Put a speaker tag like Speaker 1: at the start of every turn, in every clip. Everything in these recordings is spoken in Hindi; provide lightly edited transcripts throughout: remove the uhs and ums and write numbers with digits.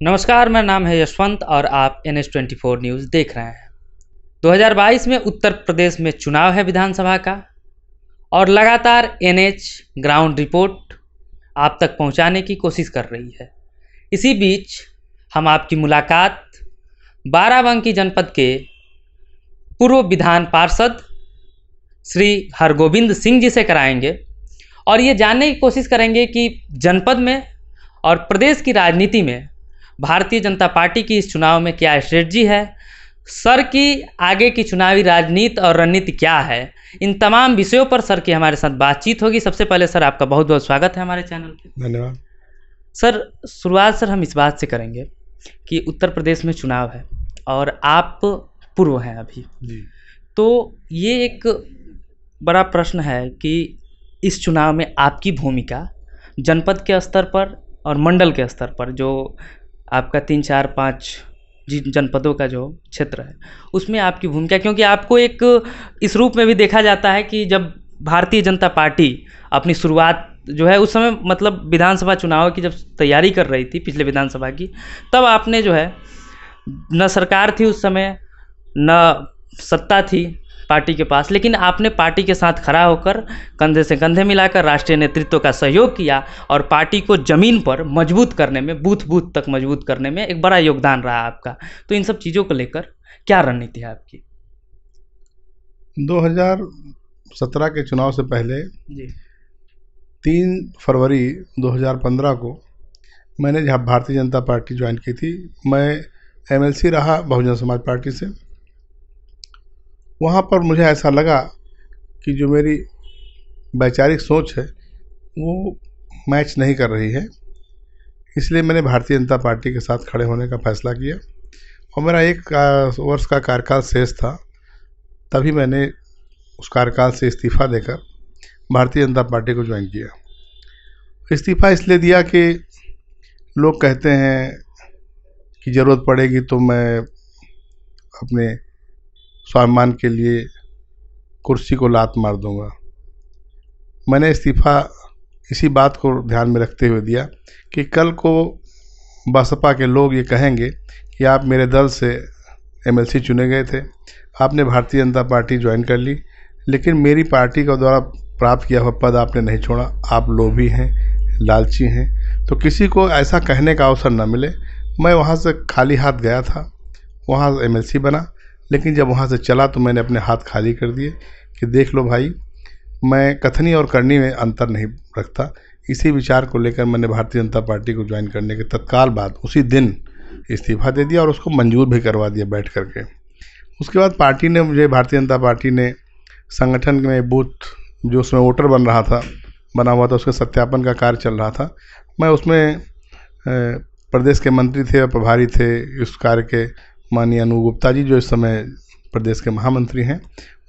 Speaker 1: नमस्कार, मेरा नाम है यशवंत और आप NH24 न्यूज़ देख रहे हैं। 2022 में उत्तर प्रदेश में चुनाव है विधानसभा का और लगातार NH ग्राउंड रिपोर्ट आप तक पहुंचाने की कोशिश कर रही है। इसी बीच हम आपकी मुलाकात बाराबंकी जनपद के पूर्व विधान पार्षद श्री हरगोविंद सिंह जी से कराएंगे और ये जानने की कोशिश करेंगे कि जनपद में और प्रदेश की राजनीति में भारतीय जनता पार्टी की इस चुनाव में क्या स्ट्रेटजी है, सर की आगे की चुनावी राजनीति और रणनीति क्या है। इन तमाम विषयों पर सर की हमारे साथ बातचीत होगी। सबसे पहले सर आपका बहुत बहुत स्वागत है हमारे चैनल पे।
Speaker 2: धन्यवाद
Speaker 1: सर। शुरुआत सर हम इस बात से करेंगे कि उत्तर प्रदेश में चुनाव है और आप पूर्व हैं अभी
Speaker 2: जी।
Speaker 1: तो ये एक बड़ा प्रश्न है कि इस चुनाव में आपकी भूमिका जनपद के स्तर पर और मंडल के स्तर पर, जो आपका 3, 4, 5 जनपदों का जो क्षेत्र है उसमें आपकी भूमिका, क्योंकि आपको एक इस रूप में भी देखा जाता है कि जब भारतीय जनता पार्टी अपनी शुरुआत जो है उस समय मतलब विधानसभा चुनाव की जब तैयारी कर रही थी पिछले विधानसभा की, तब आपने जो है न सरकार थी उस समय न सत्ता थी पार्टी के पास, लेकिन आपने पार्टी के साथ खड़ा होकर कंधे से कंधे मिलाकर राष्ट्रीय नेतृत्व का सहयोग किया और पार्टी को ज़मीन पर मजबूत करने में, बूथ बूथ तक मजबूत करने में एक बड़ा योगदान रहा आपका। तो इन सब चीज़ों को लेकर क्या रणनीति है आपकी?
Speaker 2: 2017 के चुनाव से पहले
Speaker 1: जी
Speaker 2: 3 फरवरी 2015 को मैंने जहाँ भारतीय जनता पार्टी ज्वाइन की थी, मैं MLC रहा बहुजन समाज पार्टी से। वहाँ पर मुझे ऐसा लगा कि जो मेरी वैचारिक सोच है वो मैच नहीं कर रही है, इसलिए मैंने भारतीय जनता पार्टी के साथ खड़े होने का फैसला किया और मेरा 1 वर्ष का कार्यकाल शेष था। तभी मैंने उस कार्यकाल से इस्तीफ़ा देकर भारतीय जनता पार्टी को ज्वाइन किया। इस्तीफ़ा इसलिए दिया कि लोग कहते हैं कि ज़रूरत पड़ेगी तो मैं अपने स्वाभिमान के लिए कुर्सी को लात मार दूंगा। मैंने इस्तीफ़ा इसी बात को ध्यान में रखते हुए दिया कि कल को बसपा के लोग ये कहेंगे कि आप मेरे दल से MLC चुने गए थे, आपने भारतीय जनता पार्टी ज्वाइन कर ली, लेकिन मेरी पार्टी के द्वारा प्राप्त किया हुआ पद आपने नहीं छोड़ा, आप लोभी हैं, लालची हैं। तो किसी को ऐसा कहने का अवसर न मिले। मैं वहाँ से खाली हाथ गया था, वहाँ MLC बना, लेकिन जब वहाँ से चला तो मैंने अपने हाथ खाली कर दिए कि देख लो भाई, मैं कथनी और करनी में अंतर नहीं रखता। इसी विचार को लेकर मैंने भारतीय जनता पार्टी को ज्वाइन करने के तत्काल बाद उसी दिन इस्तीफ़ा दे दिया और उसको मंजूर भी करवा दिया बैठ करके। उसके बाद पार्टी ने मुझे, भारतीय जनता पार्टी ने संगठन में बूथ जो उसमें वोटर बना हुआ था उसके सत्यापन का कार्य चल रहा था। मैं उसमें प्रदेश के मंत्री थे और प्रभारी थे इस कार्य के, माननीय अनु गुप्ता जी जो इस समय प्रदेश के महामंत्री हैं,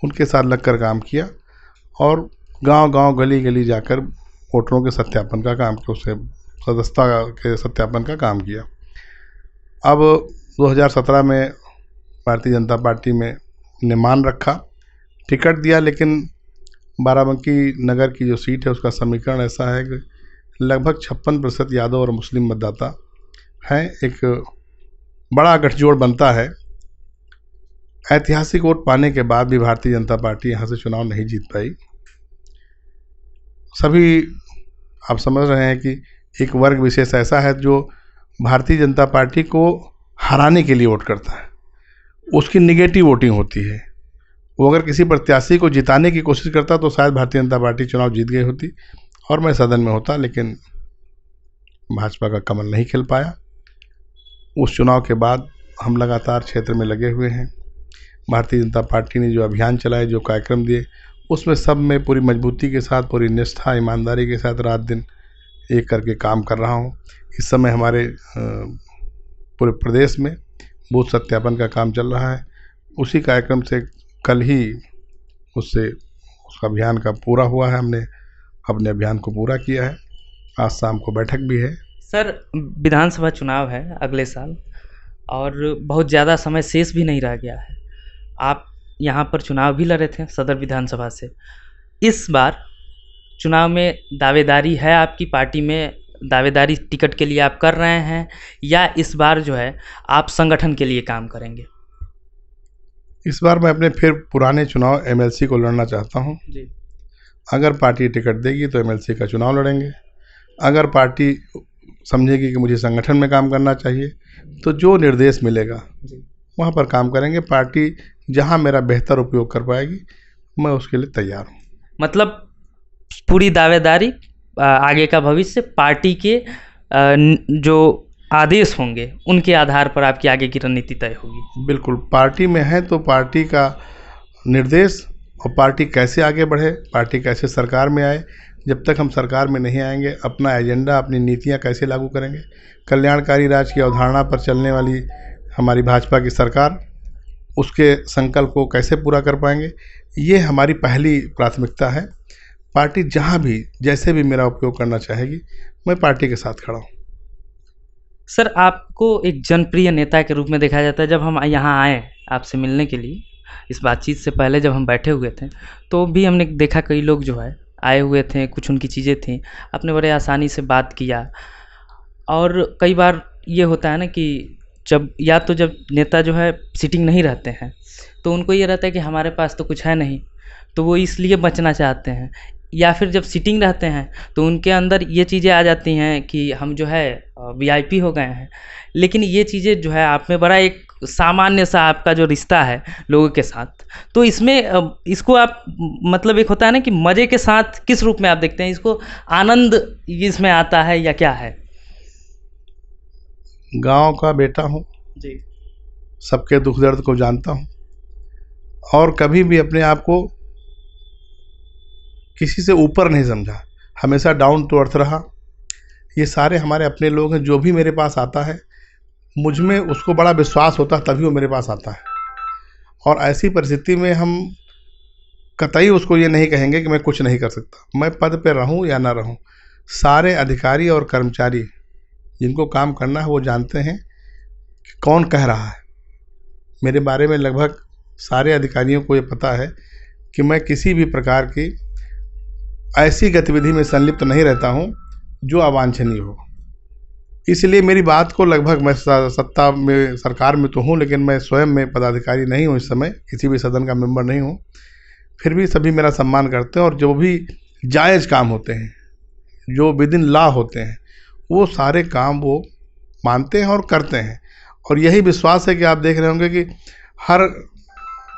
Speaker 2: उनके साथ लगकर काम किया और गांव-गांव गली-गली जाकर वोटरों के सत्यापन का काम किया, उससे सदस्यता के सत्यापन का काम किया। अब 2017 में भारतीय जनता पार्टी में ने मान रखा, टिकट दिया, लेकिन बाराबंकी नगर की जो सीट है उसका समीकरण ऐसा है कि लगभग 56% यादव और मुस्लिम मतदाता हैं। एक बड़ा गठजोड़ बनता है। ऐतिहासिक वोट पाने के बाद भी भारतीय जनता पार्टी यहाँ से चुनाव नहीं जीत पाई। सभी आप समझ रहे हैं कि एक वर्ग विशेष ऐसा है जो भारतीय जनता पार्टी को हराने के लिए वोट करता है, उसकी निगेटिव वोटिंग होती है। वो अगर किसी प्रत्याशी को जिताने की कोशिश करता तो शायद भारतीय जनता पार्टी चुनाव जीत गई होती और मैं सदन में होता, लेकिन भाजपा का कमल नहीं खिल पाया। उस चुनाव के बाद हम लगातार क्षेत्र में लगे हुए हैं। भारतीय जनता पार्टी ने जो अभियान चलाए, जो कार्यक्रम दिए, उसमें सब में पूरी मजबूती के साथ, पूरी निष्ठा, ईमानदारी के साथ रात दिन एक करके काम कर रहा हूँ। इस समय हमारे पूरे प्रदेश में बूथ सत्यापन का काम चल रहा है। उसी कार्यक्रम से कल ही उसका अभियान का पूरा हुआ है। हमने अपने अभियान को पूरा किया है। आज शाम को बैठक भी है।
Speaker 1: सर, विधानसभा चुनाव है अगले साल और बहुत ज़्यादा समय शेष भी नहीं रह गया है। आप यहाँ पर चुनाव भी लड़े थे सदर विधानसभा से। इस बार चुनाव में दावेदारी है आपकी पार्टी में दावेदारी टिकट के लिए आप कर रहे हैं, या इस बार जो है आप संगठन के लिए काम करेंगे?
Speaker 2: इस बार मैं अपने फिर पुराने चुनाव एमएलसी को लड़ना चाहता हूं।
Speaker 1: जी।
Speaker 2: अगर पार्टी टिकट देगी तो एमएलसी का चुनाव लड़ेंगे। अगर पार्टी समझेगी कि मुझे संगठन में काम करना चाहिए तो जो निर्देश मिलेगा वहाँ पर काम करेंगे। पार्टी जहाँ मेरा बेहतर उपयोग कर पाएगी मैं उसके लिए तैयार हूँ।
Speaker 1: मतलब पूरी दावेदारी, आगे का भविष्य पार्टी के जो आदेश होंगे उनके आधार पर आपकी आगे की रणनीति तय होगी।
Speaker 2: बिल्कुल, पार्टी में है तो पार्टी का निर्देश और पार्टी कैसे आगे बढ़े, पार्टी कैसे सरकार में आए। जब तक हम सरकार में नहीं आएंगे अपना एजेंडा, अपनी नीतियां कैसे लागू करेंगे। कल्याणकारी राज्य की अवधारणा पर चलने वाली हमारी भाजपा की सरकार, उसके संकल्प को कैसे पूरा कर पाएंगे, ये हमारी पहली प्राथमिकता है। पार्टी जहां भी जैसे भी मेरा उपयोग करना चाहेगी मैं पार्टी के साथ खड़ा हूँ।
Speaker 1: सर, आपको एक जनप्रिय नेता के रूप में देखा जाता है। जब हम यहाँ आए आपसे मिलने के लिए, इस बातचीत से पहले जब हम बैठे हुए थे तो भी हमने देखा कई लोग जो है आए हुए थे, कुछ उनकी चीज़ें थी, आपने बड़े आसानी से बात किया। और कई बार ये होता है ना कि जब नेता जो है सिटिंग नहीं रहते हैं तो उनको ये रहता है कि हमारे पास तो कुछ है नहीं, तो वो इसलिए बचना चाहते हैं। या फिर जब सिटिंग रहते हैं तो उनके अंदर ये चीज़ें आ जाती हैं कि हम जो है वीआईपी हो गए हैं। लेकिन ये चीज़ें जो है आप में बड़ा एक सामान्य सा आपका जो रिश्ता है लोगों के साथ, तो इसमें इसको आप मतलब एक होता है ना कि मज़े के साथ किस रूप में आप देखते हैं इसको? आनंद इसमें आता है या क्या है?
Speaker 2: गांव का बेटा हूँ
Speaker 1: जी।
Speaker 2: सबके दुख दर्द को जानता हूँ और कभी भी अपने आप को किसी से ऊपर नहीं समझा, हमेशा डाउन टू अर्थ रहा। ये सारे हमारे अपने लोग हैं। जो भी मेरे पास आता है मुझ में उसको बड़ा विश्वास होता है तभी वो मेरे पास आता है। और ऐसी परिस्थिति में हम कतई उसको ये नहीं कहेंगे कि मैं कुछ नहीं कर सकता। मैं पद पे रहूं या ना रहूं, सारे अधिकारी और कर्मचारी जिनको काम करना है वो जानते हैं कि कौन कह रहा है। मेरे बारे में लगभग सारे अधिकारियों को ये पता है कि मैं किसी भी प्रकार की ऐसी गतिविधि में संलिप्त नहीं रहता हूँ जो अवांछनीय हो। इसलिए मेरी बात को लगभग, मैं सत्ता में सरकार में तो हूँ लेकिन मैं स्वयं में पदाधिकारी नहीं हूँ, इस समय किसी भी सदन का मेंबर नहीं हूँ, फिर भी सभी मेरा सम्मान करते हैं। और जो भी जायज़ काम होते हैं, जो विद इन लॉ होते हैं, वो सारे काम वो मानते हैं और करते हैं। और यही विश्वास है कि आप देख रहे होंगे कि हर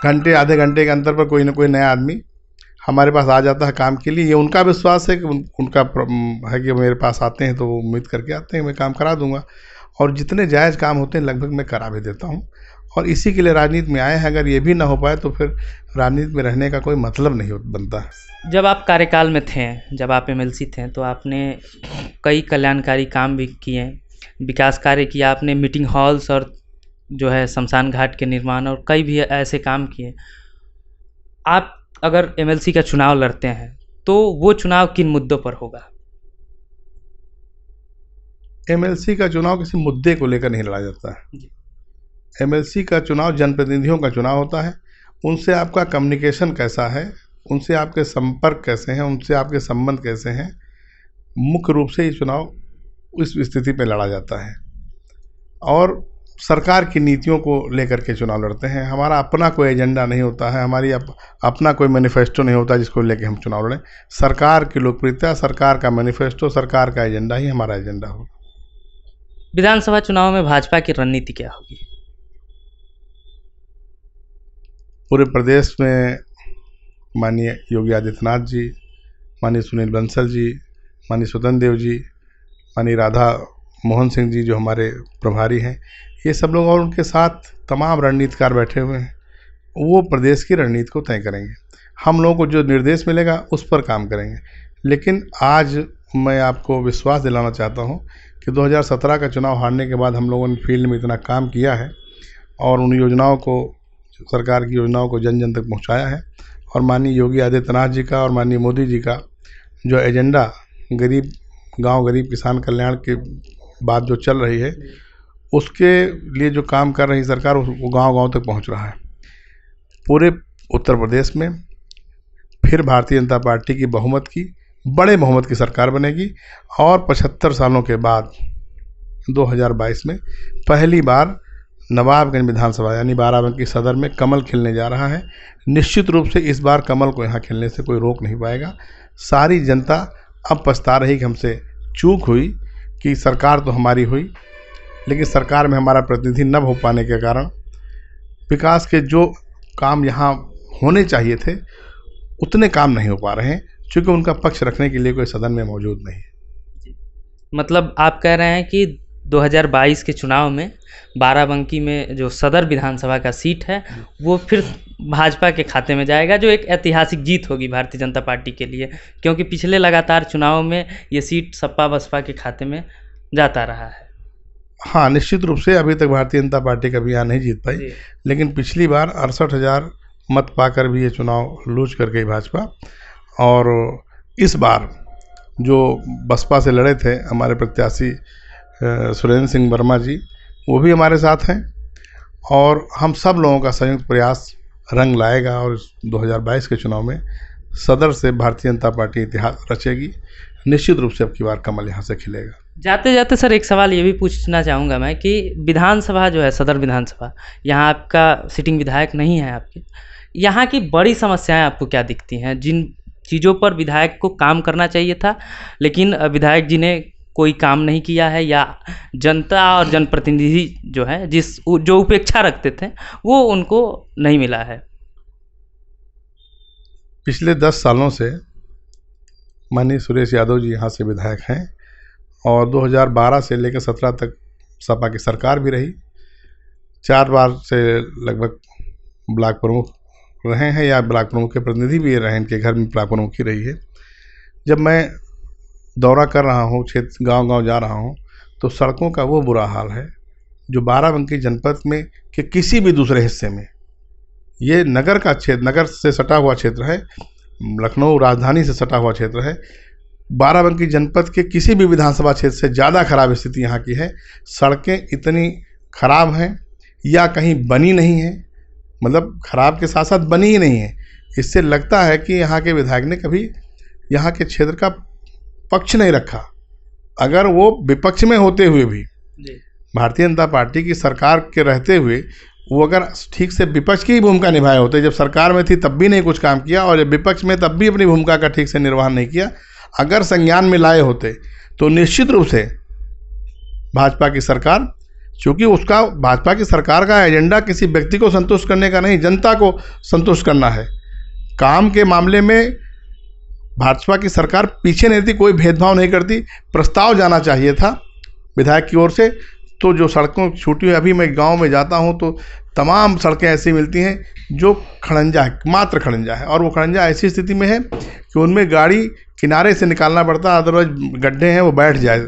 Speaker 2: घंटे आधे घंटे के अंतर पर कोई ना कोई नया आदमी हमारे पास आ जाता है काम के लिए। ये उनका विश्वास है कि उनका है कि मेरे पास आते हैं तो वो उम्मीद करके आते हैं मैं काम करा दूंगा। और जितने जायज़ काम होते हैं लगभग मैं करा भी देता हूँ। और इसी के लिए राजनीति में आए हैं। अगर ये भी ना हो पाए तो फिर राजनीति में रहने का कोई मतलब नहीं बनता है।
Speaker 1: जब आप कार्यकाल में थे, जब आप एमएलसी थे, तो आपने कई कल्याणकारी काम भी किए, विकास कार्य किया आपने, मीटिंग हॉल्स और जो है शमशान घाट के निर्माण और कई भी ऐसे काम किए। आप अगर एमएलसी का चुनाव लड़ते हैं तो वो चुनाव किन मुद्दों पर होगा?
Speaker 2: एमएलसी का चुनाव किसी मुद्दे को लेकर नहीं लड़ा जाता है। एमएलसी का चुनाव जनप्रतिनिधियों का चुनाव होता है। उनसे आपका कम्युनिकेशन कैसा है, उनसे आपके संपर्क कैसे हैं, उनसे आपके संबंध कैसे हैं, मुख्य रूप से ये चुनाव इस स्थिति पे लड़ा जाता है। और सरकार की नीतियों को लेकर के चुनाव लड़ते हैं। हमारा अपना कोई एजेंडा नहीं होता है, हमारी अपना कोई मैनिफेस्टो नहीं होता जिसको लेकर हम चुनाव लड़ें। सरकार की लोकप्रियता, सरकार का मैनिफेस्टो, सरकार का एजेंडा ही हमारा एजेंडा होगा।
Speaker 1: विधानसभा चुनाव में भाजपा की रणनीति क्या होगी?
Speaker 2: पूरे प्रदेश में माननीय योगी आदित्यनाथ जी, माननीय सुनील बंसल जी, माननीय स्वतंत्र देव जी, माननीय राधा मोहन सिंह जी जो हमारे प्रभारी हैं, ये सब लोग और उनके साथ तमाम रणनीतिकार बैठे हुए हैं। वो प्रदेश की रणनीति को तय करेंगे। हम लोगों को जो निर्देश मिलेगा उस पर काम करेंगे। लेकिन आज मैं आपको विश्वास दिलाना चाहता हूँ कि 2017 का चुनाव हारने के बाद हम लोगों ने फील्ड में इतना काम किया है और उन योजनाओं को, सरकार की योजनाओं को जन जन तक पहुँचाया है। और माननीय योगी आदित्यनाथ जी का और माननीय मोदी जी का जो एजेंडा गरीब गाँव, गरीब किसान कल्याण के बात जो चल रही है, उसके लिए जो काम कर रही सरकार वो गांव-गांव तक पहुंच रहा है। पूरे उत्तर प्रदेश में फिर भारतीय जनता पार्टी की बहुमत की बड़े बहुमत की सरकार बनेगी और 75 सालों के बाद 2022 में पहली बार नवाबगंज विधानसभा यानी बाराबंकी सदर में कमल खिलने जा रहा है। निश्चित रूप से इस बार कमल को यहाँ खिलने से कोई रोक नहीं पाएगा। सारी जनता अब पछता रही कि हमसे चूक हुई कि सरकार तो हमारी हुई, लेकिन सरकार में हमारा प्रतिनिधि न हो पाने के कारण विकास के जो काम यहाँ होने चाहिए थे उतने काम नहीं हो पा रहे हैं, क्योंकि उनका पक्ष रखने के लिए कोई सदन में मौजूद नहीं है।
Speaker 1: मतलब आप कह रहे हैं कि 2022 के चुनाव में बाराबंकी में जो सदर विधानसभा का सीट है वो फिर भाजपा के खाते में जाएगा, जो एक ऐतिहासिक जीत होगी भारतीय जनता पार्टी के लिए, क्योंकि पिछले लगातार चुनाव में ये सीट सपा बसपा के खाते में जाता रहा है।
Speaker 2: हाँ, निश्चित रूप से अभी तक भारतीय जनता पार्टी कभी यहाँ नहीं जीत पाई, लेकिन पिछली बार 68,000 मत पाकर भी ये चुनाव लूज कर गई भाजपा। और इस बार जो बसपा से लड़े थे हमारे प्रत्याशी सुरेंद्र सिंह वर्मा जी, वो भी हमारे साथ हैं और हम सब लोगों का संयुक्त प्रयास रंग लाएगा और 2022 के चुनाव में सदर से भारतीय जनता पार्टी इतिहास रचेगी। निश्चित रूप से अब की बार कमल यहाँ से खिलेगा।
Speaker 1: जाते जाते सर एक सवाल ये भी पूछना चाहूँगा मैं कि विधानसभा जो है सदर विधानसभा, यहाँ आपका सिटिंग विधायक नहीं है आपके, यहाँ की बड़ी समस्याएं आपको क्या दिखती हैं, जिन चीज़ों पर विधायक को काम करना चाहिए था लेकिन विधायक जी ने कोई काम नहीं किया है, या जनता और जनप्रतिनिधि जो है जो उपेक्षा रखते थे वो उनको नहीं मिला है?
Speaker 2: पिछले 10 सालों से माननीय सुरेश यादव जी यहाँ से विधायक हैं और 2012 से लेकर 17 तक सपा की सरकार भी रही। 4 बार से लगभग ब्लॉक प्रमुख रहे हैं या ब्लॉक प्रमुख के प्रतिनिधि भी रहे, इनके घर में ब्लॉक प्रमुख ही रही है। जब मैं दौरा कर रहा हूँ, क्षेत्र गांव-गांव जा रहा हूँ, तो सड़कों का वो बुरा हाल है जो बाराबंकी जनपद में के किसी भी दूसरे हिस्से में, ये नगर का क्षेत्र, नगर से सटा हुआ क्षेत्र है, लखनऊ राजधानी से सटा हुआ क्षेत्र है, बाराबंकी जनपद के किसी भी विधानसभा क्षेत्र से ज़्यादा खराब स्थिति यहाँ की है। सड़कें इतनी खराब हैं या कहीं बनी नहीं हैं, मतलब खराब के साथ साथ बनी ही नहीं है। इससे लगता है कि यहाँ के विधायक ने कभी यहाँ के क्षेत्र का पक्ष नहीं रखा। अगर वो विपक्ष में होते हुए भी, भारतीय जनता पार्टी की सरकार के रहते हुए वो अगर ठीक से विपक्ष की ही भूमिका निभाए होते, जब सरकार में थी तब भी नहीं कुछ काम किया और जब विपक्ष में तब भी अपनी भूमिका का ठीक से निर्वहन नहीं किया, अगर संज्ञान में लाए होते तो निश्चित रूप से भाजपा की सरकार, क्योंकि उसका भाजपा की सरकार का एजेंडा किसी व्यक्ति को संतुष्ट करने का नहीं, जनता को संतुष्ट करना है। काम के मामले में भाजपा की सरकार पीछे नहीं थी, कोई भेदभाव नहीं करती। प्रस्ताव जाना चाहिए था विधायक की ओर से, तो जो सड़कों छूटी हुई, अभी मैं गांव में जाता हूं तो तमाम सड़कें ऐसी मिलती हैं जो खड़ंजा है, मात्र खड़ंजा है, और वो खड़ंजा ऐसी स्थिति में है कि उनमें गाड़ी किनारे से निकालना पड़ता है, अदरवाइज गड्ढे हैं वो बैठ जाए।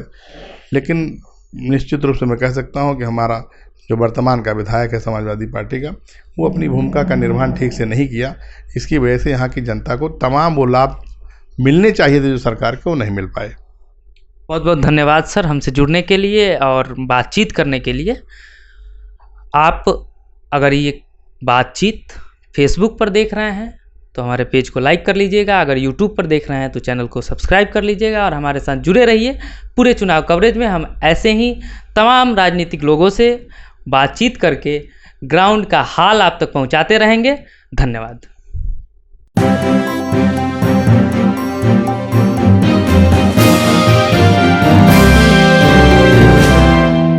Speaker 2: लेकिन निश्चित रूप से मैं कह सकता हूं कि हमारा जो वर्तमान का विधायक है समाजवादी पार्टी का, वो अपनी भूमिका का निर्वहन ठीक से नहीं किया। इसकी वजह से यहाँ की जनता को तमाम वो लाभ मिलने चाहिए थे जो सरकार को नहीं मिल पाए।
Speaker 1: बहुत बहुत धन्यवाद सर हमसे जुड़ने के लिए और बातचीत करने के लिए। आप अगर ये बातचीत फेसबुक पर देख रहे हैं तो हमारे पेज को लाइक कर लीजिएगा, अगर यूट्यूब पर देख रहे हैं तो चैनल को सब्सक्राइब कर लीजिएगा और हमारे साथ जुड़े रहिए। पूरे चुनाव कवरेज में हम ऐसे ही तमाम राजनीतिक लोगों से बातचीत करके ग्राउंड का हाल आप तक पहुंचाते रहेंगे। धन्यवाद।